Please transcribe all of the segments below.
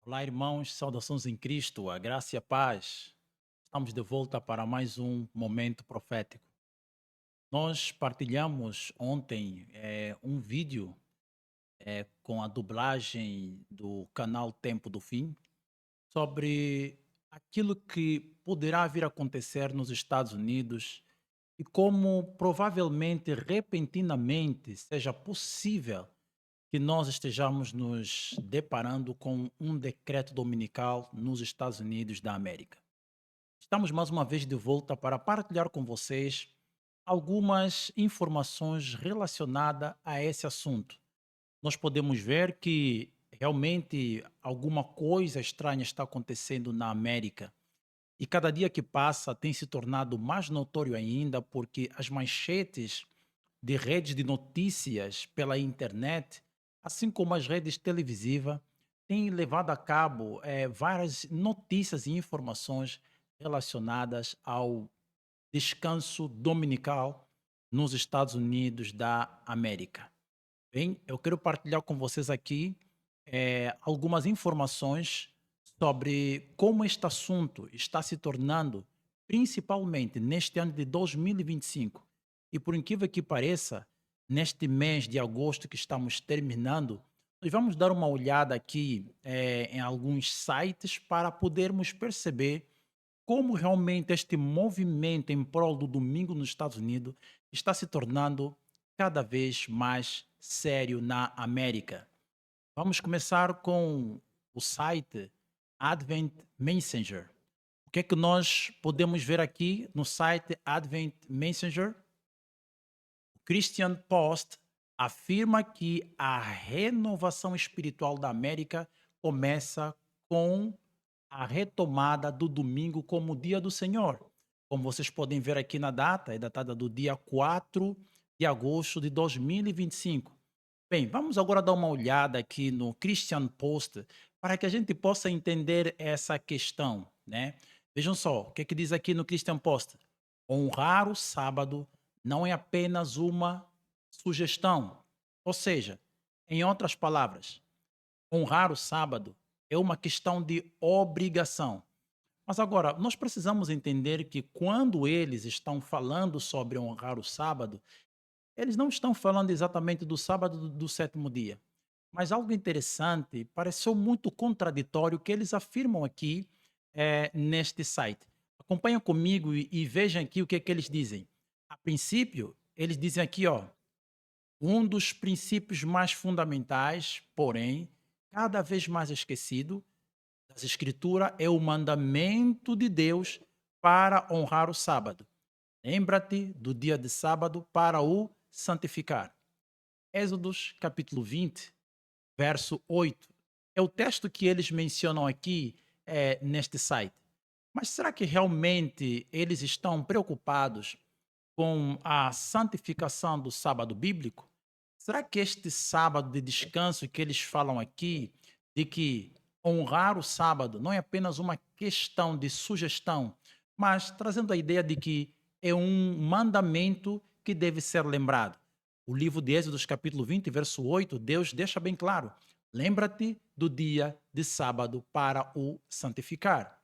Olá, irmãos, saudações em Cristo, a graça e a paz. Estamos de volta para mais um momento profético. Nós partilhamos ontem um vídeo com a dublagem do canal Tempo do Fim sobre aquilo que poderá vir a acontecer nos Estados Unidos e como provavelmente, repentinamente, seja possível que nós estejamos nos deparando com um decreto dominical nos Estados Unidos da América. Estamos mais uma vez de volta para partilhar com vocês algumas informações relacionadas a esse assunto. Nós podemos ver que realmente alguma coisa estranha está acontecendo na América. E cada dia que passa tem se tornado mais notório ainda porque as manchetes de redes de notícias pela internet, assim como as redes televisivas, têm levado a cabo várias notícias e informações relacionadas ao descanso dominical nos Estados Unidos da América. Bem, eu quero partilhar com vocês aqui algumas informações sobre como este assunto está se tornando, principalmente neste ano de 2025. E por incrível que pareça, neste mês de agosto que estamos terminando, nós vamos dar uma olhada aqui em alguns sites para podermos perceber como realmente este movimento em prol do domingo nos Estados Unidos está se tornando cada vez mais sério na América. Vamos começar com o site Advent Messenger. O que é que nós podemos ver aqui no site Advent Messenger? O Christian Post afirma que a renovação espiritual da América começa com a retomada do domingo como dia do Senhor. Como vocês podem ver aqui na data, é datada do dia 4 de agosto de 2025. Bem, vamos agora dar uma olhada aqui no Christian Post para que a gente possa entender essa questão, né? Vejam só, o que é que diz aqui no Christian Post? Honrar o sábado não é apenas uma sugestão. Ou seja, em outras palavras, honrar o sábado é uma questão de obrigação. Mas agora, nós precisamos entender que quando eles estão falando sobre honrar o sábado, eles não estão falando exatamente do sábado do sétimo dia. Mas algo interessante, pareceu muito contraditório o que eles afirmam aqui neste site. Acompanha comigo e vejam aqui o que é que eles dizem. A princípio, eles dizem aqui, ó, um dos princípios mais fundamentais, porém, cada vez mais esquecido das Escrituras é o mandamento de Deus para honrar o sábado. Lembra-te do dia de sábado para o santificar. Êxodos capítulo 20, verso 8. É o texto que eles mencionam aqui neste site. Mas será que realmente eles estão preocupados com a santificação do sábado bíblico? Será que este sábado de descanso que eles falam aqui, de que honrar o sábado não é apenas uma questão de sugestão, mas trazendo a ideia de que é um mandamento que deve ser lembrado? O livro de Êxodos, capítulo 20, verso 8, Deus deixa bem claro: lembra-te do dia de sábado para o santificar.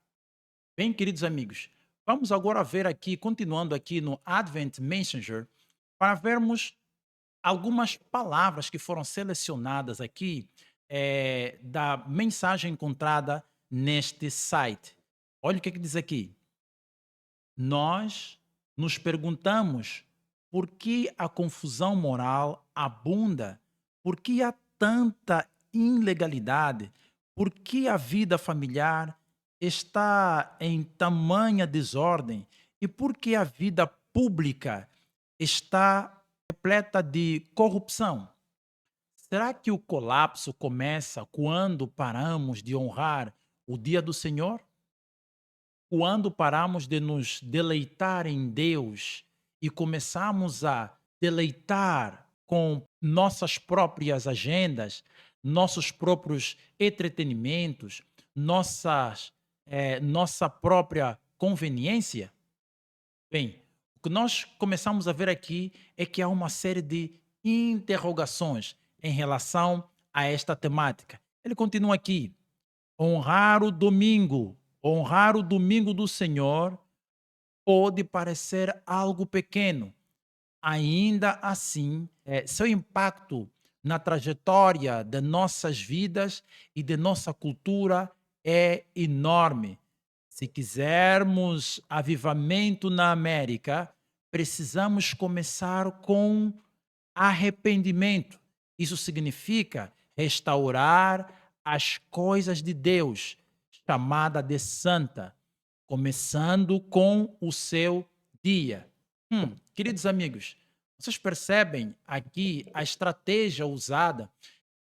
Bem, queridos amigos, vamos agora ver aqui, continuando aqui no Advent Messenger, para vermos algumas palavras que foram selecionadas aqui da mensagem encontrada neste site. Olha o que, é que diz aqui. Nós nos perguntamos por que a confusão moral abunda, por que há tanta ilegalidade, por que a vida familiar está em tamanha desordem e por que a vida pública está repleta de corrupção. Será que o colapso começa quando paramos de honrar o dia do Senhor? Quando paramos de nos deleitar em Deus e começamos a deleitar com nossas próprias agendas, nossos próprios entretenimentos, nossa própria conveniência? Bem, o que nós começamos a ver aqui é que há uma série de interrogações em relação a esta temática. Ele continua aqui. honrar o domingo do Senhor pode parecer algo pequeno. Ainda assim, seu impacto na trajetória de nossas vidas e de nossa cultura é enorme. Se quisermos avivamento na América, precisamos começar com arrependimento. Isso significa restaurar as coisas de Deus, chamada de santa, começando com o seu dia. Queridos amigos, vocês percebem aqui a estratégia usada?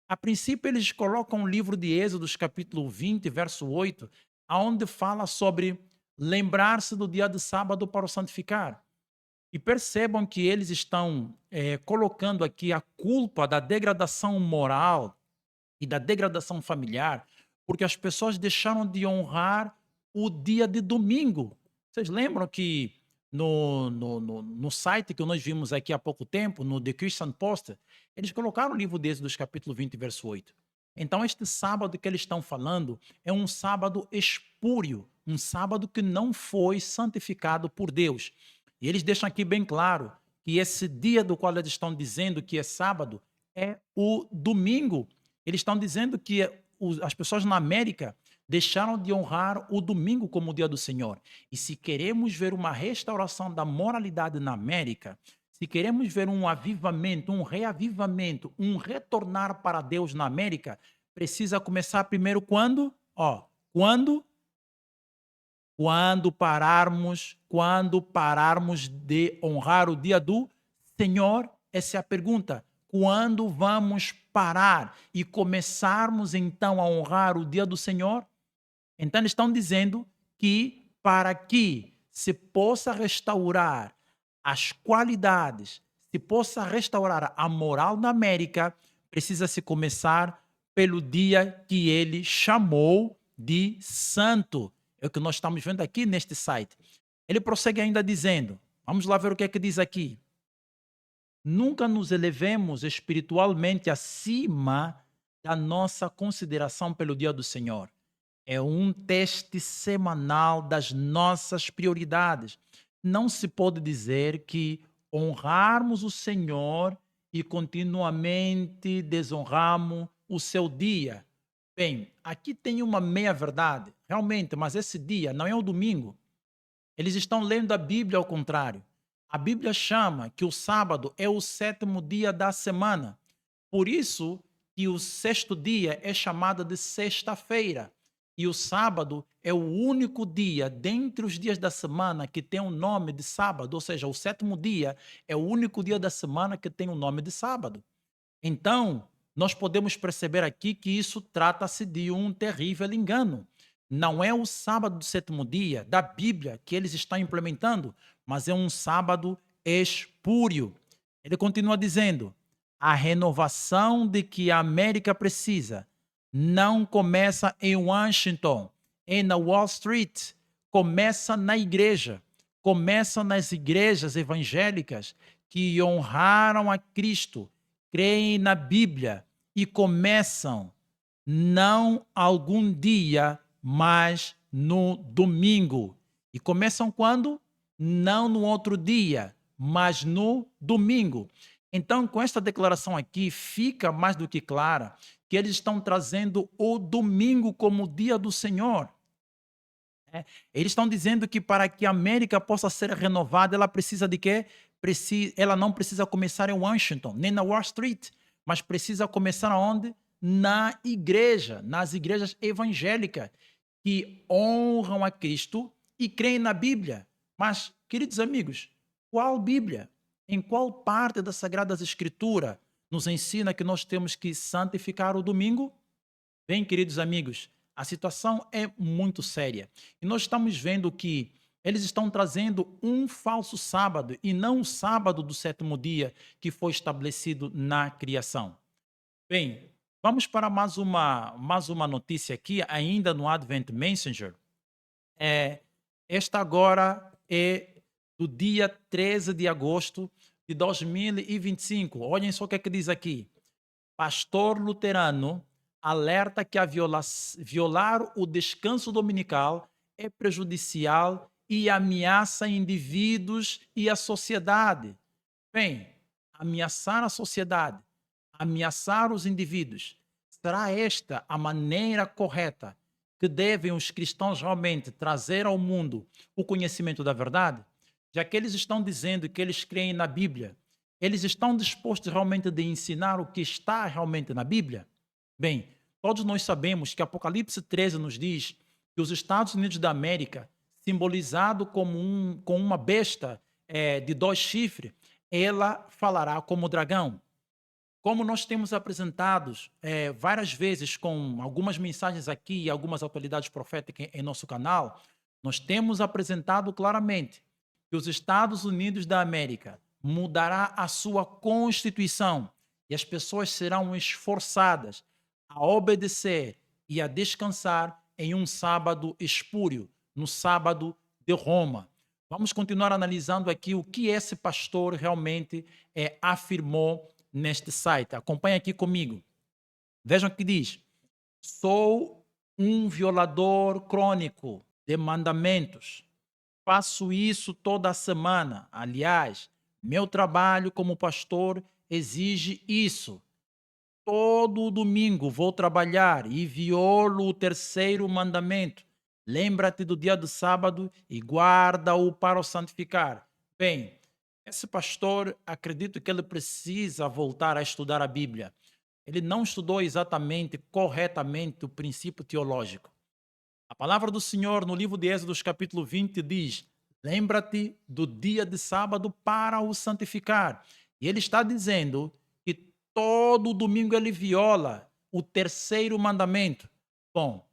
A princípio, eles colocam o livro de Êxodos, capítulo 20, verso 8, aonde fala sobre lembrar-se do dia de sábado para o santificar. E percebam que eles estão colocando aqui a culpa da degradação moral e da degradação familiar, porque as pessoas deixaram de honrar o dia de domingo. Vocês lembram que no site que nós vimos aqui há pouco tempo, no The Christian Post, eles colocaram o livro de Êxodos, capítulo 20, verso 8. Então, este sábado que eles estão falando é um sábado espúrio, um sábado que não foi santificado por Deus. E eles deixam aqui bem claro que esse dia do qual eles estão dizendo que é sábado é o domingo. Eles estão dizendo que as pessoas na América deixaram de honrar o domingo como o dia do Senhor. E se queremos ver uma restauração da moralidade na América, se queremos ver um avivamento, um reavivamento, um retornar para Deus na América, precisa começar primeiro quando? Quando? Quando pararmos de honrar o dia do Senhor? Essa é a pergunta. Quando vamos parar e começarmos então a honrar o dia do Senhor? Então eles estão dizendo que para que se possa restaurar as qualidades, se possa restaurar a moral na América, precisa se começar pelo dia que ele chamou de santo. É o que nós estamos vendo aqui neste site. Ele prossegue ainda dizendo, vamos lá ver o que é que diz aqui. Nunca nos elevemos espiritualmente acima da nossa consideração pelo dia do Senhor. É um teste semanal das nossas prioridades. Não se pode dizer que honrarmos o Senhor e continuamente desonramos o seu dia. Bem, aqui tem uma meia-verdade, realmente, mas esse dia não é o domingo. Eles estão lendo a Bíblia ao contrário. A Bíblia chama que o sábado é o sétimo dia da semana. Por isso que o sexto dia é chamado de sexta-feira. E o sábado é o único dia dentre os dias da semana que tem o nome de sábado, ou seja, o sétimo dia é o único dia da semana que tem o nome de sábado. Então, nós podemos perceber aqui que isso trata-se de um terrível engano. Não é o sábado do sétimo dia da Bíblia que eles estão implementando, mas é um sábado espúrio. Ele continua dizendo: a renovação de que a América precisa não começa em Washington, em na Wall Street, começa na igreja, começa nas igrejas evangélicas que honraram a Cristo, creem na Bíblia e começam não algum dia, mas no domingo. E começam quando? Não no outro dia, mas no domingo. Então, com esta declaração aqui, fica mais do que clara que eles estão trazendo o domingo como o dia do Senhor. Eles estão dizendo que para que a América possa ser renovada, ela precisa de quê? Ela não precisa começar em Washington, nem na Wall Street, mas precisa começar onde? Na igreja, nas igrejas evangélicas, que honram a Cristo e creem na Bíblia. Mas, queridos amigos, qual Bíblia? Em qual parte das Sagradas Escrituras nos ensina que nós temos que santificar o domingo? Bem, queridos amigos, a situação é muito séria. E nós estamos vendo que eles estão trazendo um falso sábado e não o sábado do sétimo dia que foi estabelecido na criação. Bem, vamos para mais uma notícia aqui, ainda no Advent Messenger. Esta agora é do dia 13 de agosto de 2025. Olhem só o que é que diz aqui. Pastor luterano alerta que violar o descanso dominical é prejudicial e ameaça indivíduos e a sociedade. Bem, ameaçar a sociedade, ameaçar os indivíduos, será esta a maneira correta que devem os cristãos realmente trazer ao mundo o conhecimento da verdade? Já que eles estão dizendo que eles creem na Bíblia, eles estão dispostos realmente de ensinar o que está realmente na Bíblia? Bem, todos nós sabemos que Apocalipse 13 nos diz que os Estados Unidos da América, simbolizado como com uma besta de dois chifres, ela falará como dragão. Como nós temos apresentados várias vezes com algumas mensagens aqui e algumas atualidades proféticas em nosso canal, nós temos apresentado claramente que os Estados Unidos da América mudará a sua constituição e as pessoas serão esforçadas a obedecer e a descansar em um sábado espúrio, no sábado de Roma. Vamos continuar analisando aqui o que esse pastor realmente afirmou neste site. Acompanhe aqui comigo. Vejam o que diz. Sou um violador crônico de mandamentos. Faço isso toda semana. Aliás, meu trabalho como pastor exige isso. Todo domingo vou trabalhar e violo o terceiro mandamento. Lembra-te do dia do sábado e guarda-o para o santificar. Bem, esse pastor, acredito que ele precisa voltar a estudar a Bíblia. Ele não estudou exatamente, corretamente, o princípio teológico. A palavra do Senhor no livro de Êxodos, capítulo 20, diz: lembra-te do dia de sábado para o santificar. E ele está dizendo que todo domingo ele viola o terceiro mandamento. Bom,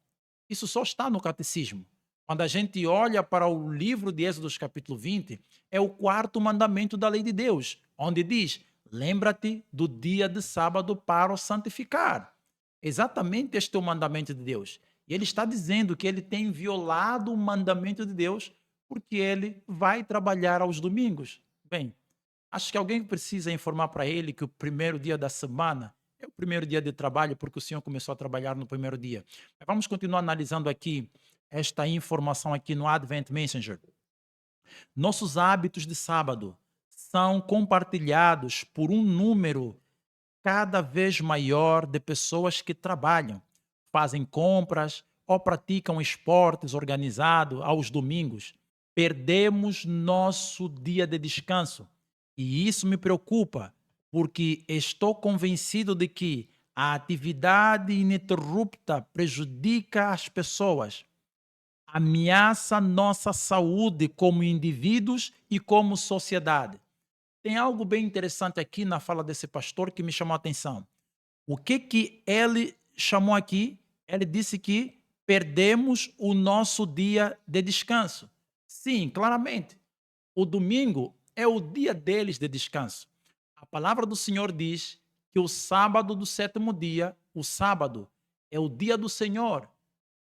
isso só está no catecismo. Quando a gente olha para o livro de Êxodos, capítulo 20, é o quarto mandamento da lei de Deus, onde diz: lembra-te do dia de sábado para o santificar. Exatamente este é o mandamento de Deus. E ele está dizendo que ele tem violado o mandamento de Deus porque ele vai trabalhar aos domingos. Bem, acho que alguém precisa informar para ele que o primeiro dia da semana é o primeiro dia de trabalho, porque o Senhor começou a trabalhar no primeiro dia. Mas vamos continuar analisando aqui esta informação aqui no Advent Messenger. Nossos hábitos de sábado são compartilhados por um número cada vez maior de pessoas que trabalham, fazem compras ou praticam esportes organizados aos domingos. Perdemos nosso dia de descanso. E isso me preocupa, porque estou convencido de que a atividade ininterrupta prejudica as pessoas, ameaça nossa saúde como indivíduos e como sociedade. Tem algo bem interessante aqui na fala desse pastor que me chamou a atenção. O que ele chamou aqui? Ele disse que perdemos o nosso dia de descanso. Sim, claramente. O domingo é o dia deles de descanso. A palavra do Senhor diz que o sábado do sétimo dia, o sábado, é o dia do Senhor.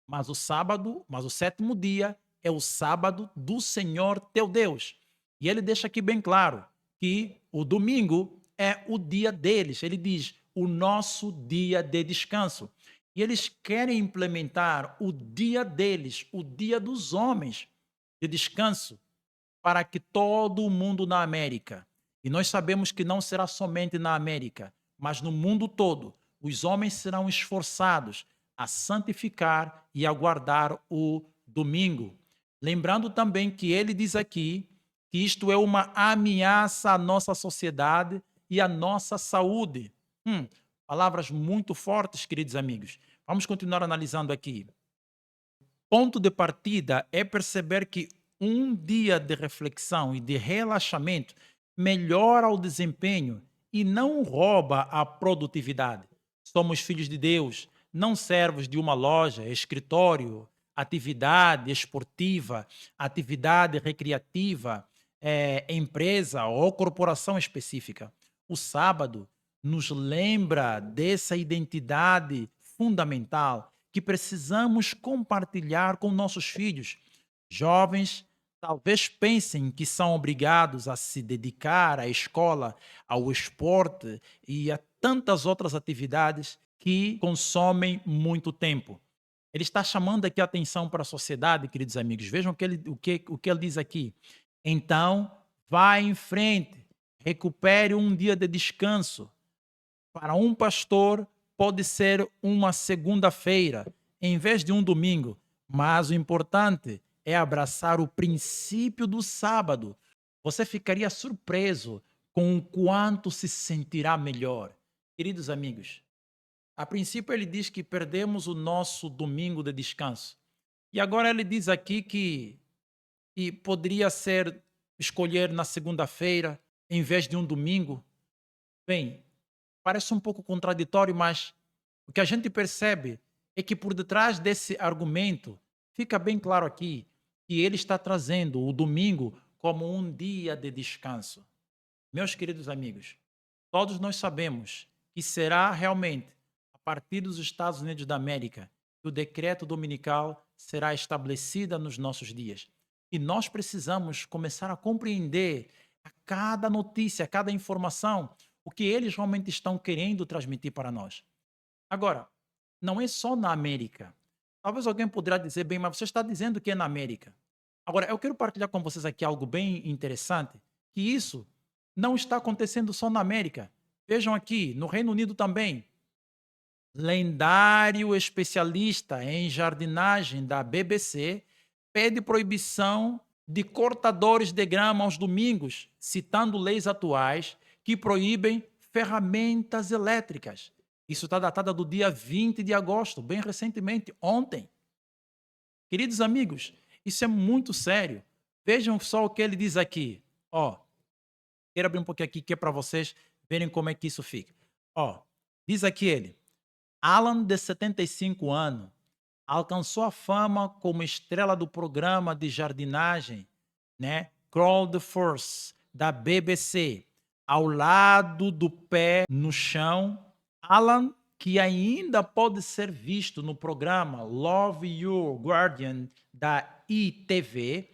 Mas o sétimo dia é o sábado do Senhor teu Deus. E ele deixa aqui bem claro que o domingo é o dia deles. Ele diz, o nosso dia de descanso. E eles querem implementar o dia deles, o dia dos homens de descanso, para que todo o mundo na América, e nós sabemos que não será somente na América, mas no mundo todo, os homens serão esforçados a santificar e a guardar o domingo. Lembrando também que ele diz aqui que isto é uma ameaça à nossa sociedade e à nossa saúde. Palavras muito fortes, queridos amigos. Vamos continuar analisando aqui. Ponto de partida é perceber que um dia de reflexão e de relaxamento melhora o desempenho e não rouba a produtividade. Somos filhos de Deus, não servos de uma loja, escritório, atividade esportiva, atividade recreativa, empresa ou corporação específica. O sábado nos lembra dessa identidade fundamental que precisamos compartilhar com nossos filhos. Jovens talvez pensem que são obrigados a se dedicar à escola, ao esporte e a tantas outras atividades que consomem muito tempo. Ele está chamando aqui a atenção para a sociedade, queridos amigos. Vejam o que ele diz aqui. Então, vá em frente, recupere um dia de descanso. Para um pastor, pode ser uma segunda-feira, em vez de um domingo. Mas o importante é abraçar o princípio do sábado. Você ficaria surpreso com o quanto se sentirá melhor. Queridos amigos, a princípio ele diz que perdemos o nosso domingo de descanso. E agora ele diz aqui que poderia ser escolher na segunda-feira em vez de um domingo. Bem, parece um pouco contraditório, mas o que a gente percebe é que por detrás desse argumento fica bem claro aqui que ele está trazendo o domingo como um dia de descanso. Meus queridos amigos, todos nós sabemos que será realmente a partir dos Estados Unidos da América que o decreto dominical será estabelecido nos nossos dias. E nós precisamos começar a compreender a cada notícia, a cada informação, o que eles realmente estão querendo transmitir para nós. Agora, não é só na América. Talvez alguém poderá dizer, bem, mas você está dizendo que é na América. Agora, eu quero partilhar com vocês aqui algo bem interessante, que isso não está acontecendo só na América. Vejam aqui, no Reino Unido também. Lendário especialista em jardinagem da BBC pede proibição de cortadores de grama aos domingos, citando leis atuais que proíbem ferramentas elétricas. Isso está datada do dia 20 de agosto, bem recentemente, ontem. Queridos amigos, isso é muito sério. Vejam só o que ele diz aqui. Ó, quero abrir um pouquinho aqui que é para vocês verem como é que isso fica. Ó, diz aqui ele. Alan, de 75 anos, alcançou a fama como estrela do programa de jardinagem, né, Crawl the Force, da BBC. Ao lado do pé no chão, Alan, que ainda pode ser visto no programa Love Your Guardian, da ITV,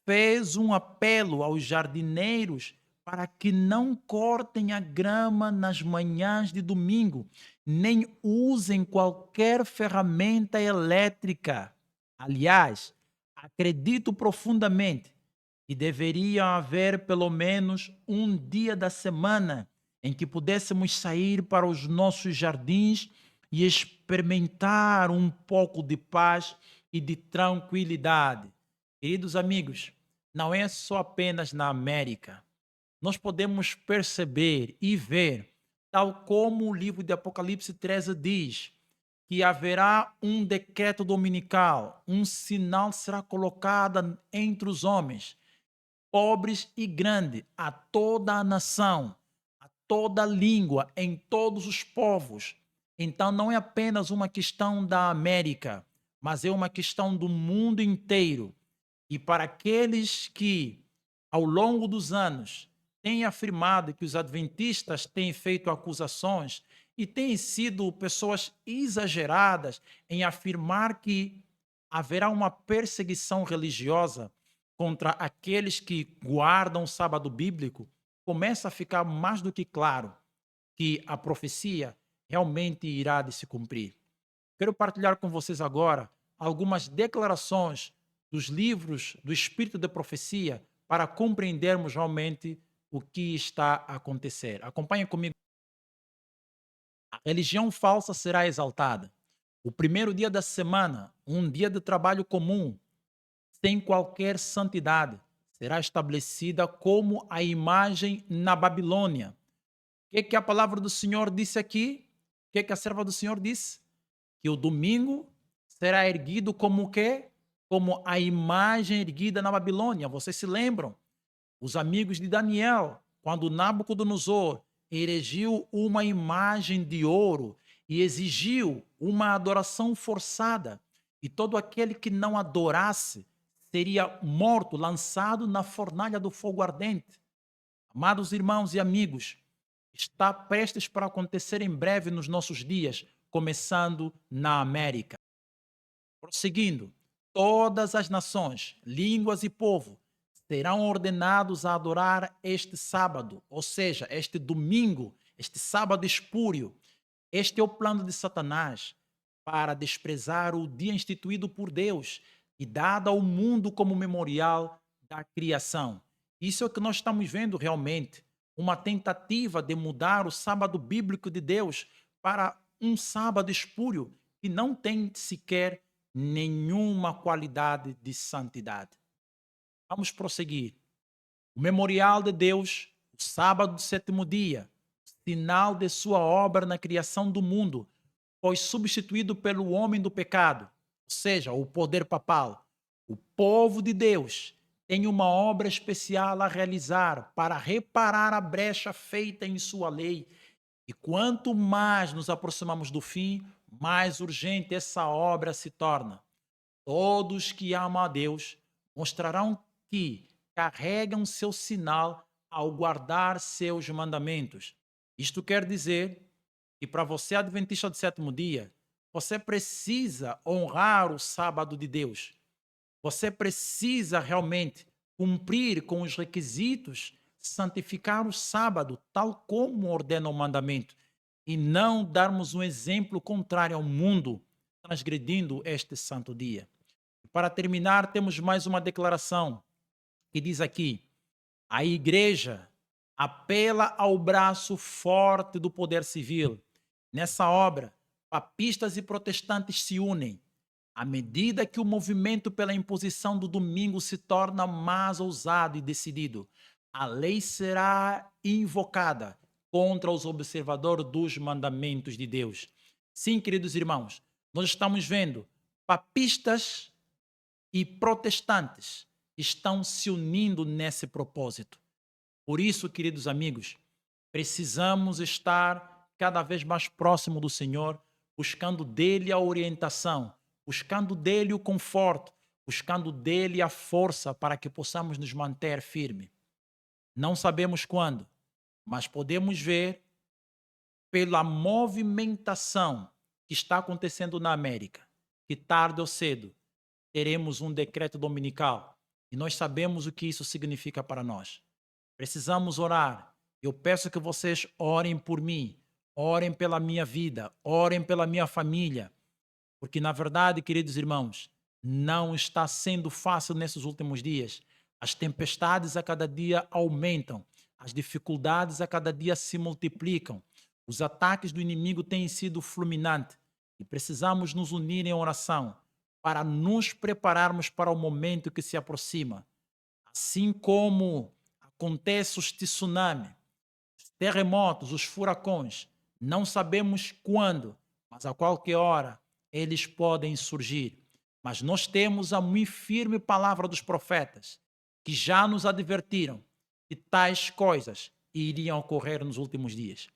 fez um apelo aos jardineiros para que não cortem a grama nas manhãs de domingo, nem usem qualquer ferramenta elétrica. Aliás, acredito profundamente que deveria haver pelo menos um dia da semana em que pudéssemos sair para os nossos jardins e experimentar um pouco de paz e de tranquilidade. Queridos amigos, não é só apenas na América. Nós podemos perceber e ver, tal como o livro de Apocalipse 13 diz, que haverá um decreto dominical, um sinal será colocado entre os homens, pobres e grandes, a toda a nação, a toda a língua, em todos os povos. Então não é apenas uma questão da América, mas é uma questão do mundo inteiro. E para aqueles que, ao longo dos anos, têm afirmado que os adventistas têm feito acusações e têm sido pessoas exageradas em afirmar que haverá uma perseguição religiosa contra aqueles que guardam o sábado bíblico, começa a ficar mais do que claro que a profecia realmente irá de se cumprir. Quero partilhar com vocês agora algumas declarações dos livros do Espírito de Profecia para compreendermos realmente o que está a acontecer. Acompanhem comigo. A religião falsa será exaltada. O primeiro dia da semana, um dia de trabalho comum, sem qualquer santidade, será estabelecida como a imagem na Babilônia. O que a palavra do Senhor disse aqui? O que a serva do Senhor disse? Que o domingo será erguido como o quê? Como a imagem erguida na Babilônia. Vocês se lembram? Os amigos de Daniel, quando Nabucodonosor erigiu uma imagem de ouro e exigiu uma adoração forçada, e todo aquele que não adorasse seria morto, lançado na fornalha do fogo ardente. Amados irmãos e amigos, está prestes para acontecer em breve nos nossos dias, começando na América. Prosseguindo, todas as nações, línguas e povo serão ordenados a adorar este sábado, ou seja, este domingo, este sábado espúrio. Este é o plano de Satanás para desprezar o dia instituído por Deus e dado ao mundo como memorial da criação. Isso é o que nós estamos vendo realmente, uma tentativa de mudar o sábado bíblico de Deus para um sábado espúrio que não tem sequer nenhuma qualidade de santidade. Vamos prosseguir. O memorial de Deus, o sábado do sétimo dia, sinal de sua obra na criação do mundo, foi substituído pelo homem do pecado, ou seja, o poder papal. O povo de Deus tem uma obra especial a realizar para reparar a brecha feita em sua lei. E quanto mais nos aproximamos do fim, mais urgente essa obra se torna. Todos que amam a Deus mostrarão que carregam seu sinal ao guardar seus mandamentos. Isto quer dizer que para você, adventista do sétimo dia, você precisa honrar o sábado de Deus. Você precisa realmente cumprir com os requisitos, santificar o sábado, tal como ordena o mandamento, e não darmos um exemplo contrário ao mundo, transgredindo este santo dia. Para terminar, temos mais uma declaração que diz aqui: a igreja apela ao braço forte do poder civil. Nessa obra, papistas e protestantes se unem. À medida que o movimento pela imposição do domingo se torna mais ousado e decidido, a lei será invocada contra os observadores dos mandamentos de Deus. Sim, queridos irmãos, nós estamos vendo papistas e protestantes estão se unindo nesse propósito. Por isso, queridos amigos, precisamos estar cada vez mais próximo do Senhor, buscando dele a orientação, buscando dele o conforto, buscando dele a força para que possamos nos manter firme. Não sabemos quando, mas podemos ver pela movimentação que está acontecendo na América, que tarde ou cedo teremos um decreto dominical e nós sabemos o que isso significa para nós. Precisamos orar. Eu peço que vocês orem por mim, orem pela minha vida, orem pela minha família, porque na verdade, queridos irmãos, não está sendo fácil nesses últimos dias. As tempestades a cada dia aumentam, as dificuldades a cada dia se multiplicam, os ataques do inimigo têm sido fulminantes e precisamos nos unir em oração para nos prepararmos para o momento que se aproxima. Assim como acontece os tsunamis, os terremotos, os furacões, não sabemos quando, mas a qualquer hora eles podem surgir. Mas nós temos a muito firme palavra dos profetas, que já nos advertiram que tais coisas iriam ocorrer nos últimos dias.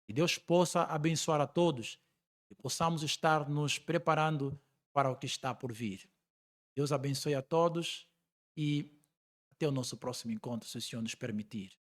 Que Deus possa abençoar a todos e possamos estar nos preparando para o que está por vir. Deus abençoe a todos e até o nosso próximo encontro, se o Senhor nos permitir.